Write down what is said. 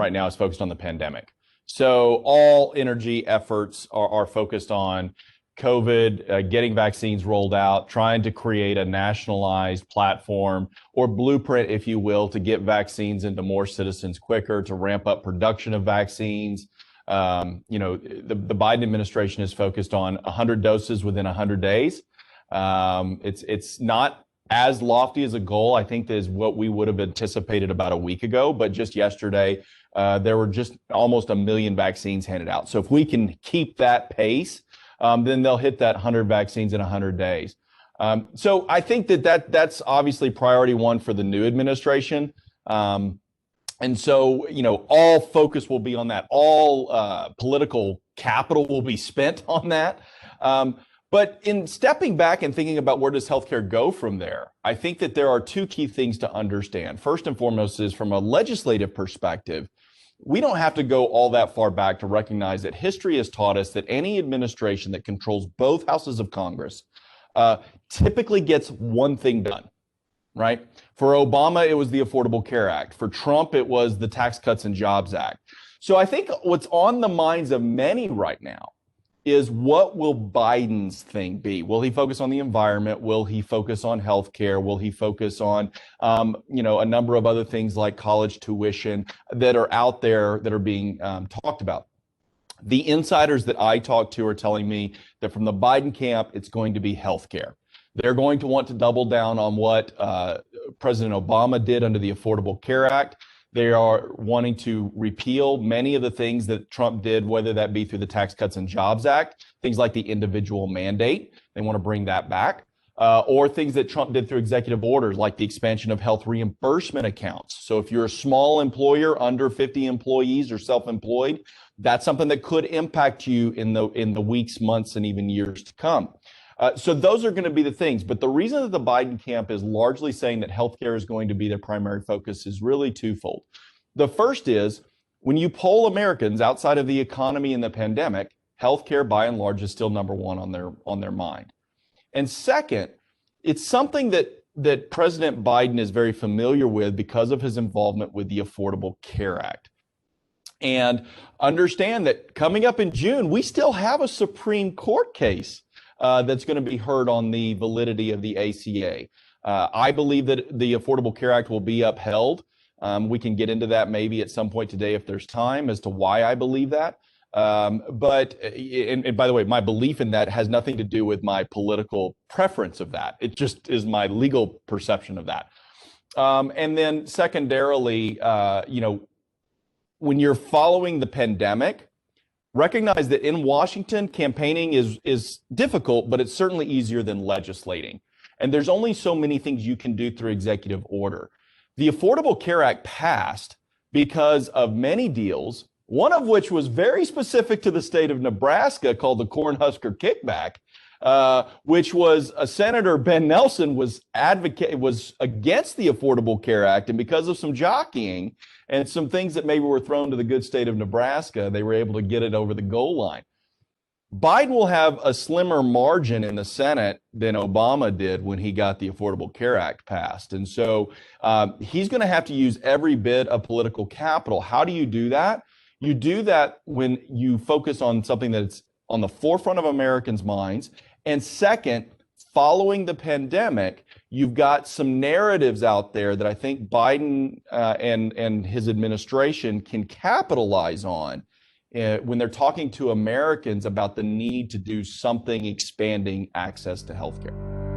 right now is focused on the pandemic. So all energy efforts are focused on COVID, getting vaccines rolled out, trying to create a nationalized platform or blueprint, if you will, to get vaccines into more citizens quicker, to ramp up production of vaccines. The Biden administration is focused on 100 doses within 100 days. It's not as lofty as a goal, I think, as what we would have anticipated about a week ago. But just yesterday, there were just almost 1 million vaccines handed out. So if we can keep that pace, then they'll hit that 100 vaccines in 100 days. So I think that's obviously priority one for the new administration. And so, all focus will be on that. All political capital will be spent on that. But in stepping back and thinking about where does healthcare go from there, I think that there are two key things to understand. First and foremost is from a legislative perspective, we don't have to go all that far back to recognize that history has taught us that any administration that controls both houses of Congress typically gets one thing done, right? For Obama, it was the Affordable Care Act. For Trump, it was the Tax Cuts and Jobs Act. So I think what's on the minds of many right now is, what will Biden's thing be? Will he focus on the environment? Will he focus on healthcare? Will he focus on, a number of other things like college tuition that are out there that are being talked about? The insiders that I talk to are telling me that from the Biden camp, it's going to be healthcare. They're going to want to double down on what President Obama did under the Affordable Care Act. They are wanting to repeal many of the things that Trump did, whether that be through the Tax Cuts and Jobs Act, things like the individual mandate. They want to bring that back, or things that Trump did through executive orders, like the expansion of health reimbursement accounts. So if you're a small employer under 50 employees or self-employed, that's something that could impact you in the weeks, months, and even years to come. So those are going to be the things. But the reason that the Biden camp is largely saying that healthcare is going to be their primary focus is really twofold. The first is, when you poll Americans outside of the economy and the pandemic, healthcare by and large is still number one on their mind. And second, it's something that President Biden is very familiar with because of his involvement with the Affordable Care Act. And understand that coming up in June, we still have a Supreme Court case that's going to be heard on the validity of the ACA. I believe that the Affordable Care Act will be upheld. We can get into that maybe at some point today if there's time as to why I believe that. But by the way, my belief in that has nothing to do with my political preference of that. It just is my legal perception of that. And then secondarily, when you're following the pandemic, recognize that in Washington, campaigning is difficult, but it's certainly easier than legislating. And there's only so many things you can do through executive order. The Affordable Care Act passed because of many deals, one of which was very specific to the state of Nebraska, called the Cornhusker Kickback, which was Senator Ben Nelson was against the Affordable Care Act, and because of some jockeying and some things that maybe were thrown to the good state of Nebraska, they were able to get it over the goal line. Biden will have a slimmer margin in the Senate than Obama did when he got the Affordable Care Act passed. And so he's going to have to use every bit of political capital. How do you do that? You do that when you focus on something that's on the forefront of Americans' minds. And second, following the pandemic, you've got some narratives out there that I think Biden and his administration can capitalize on when they're talking to Americans about the need to do something expanding access to healthcare.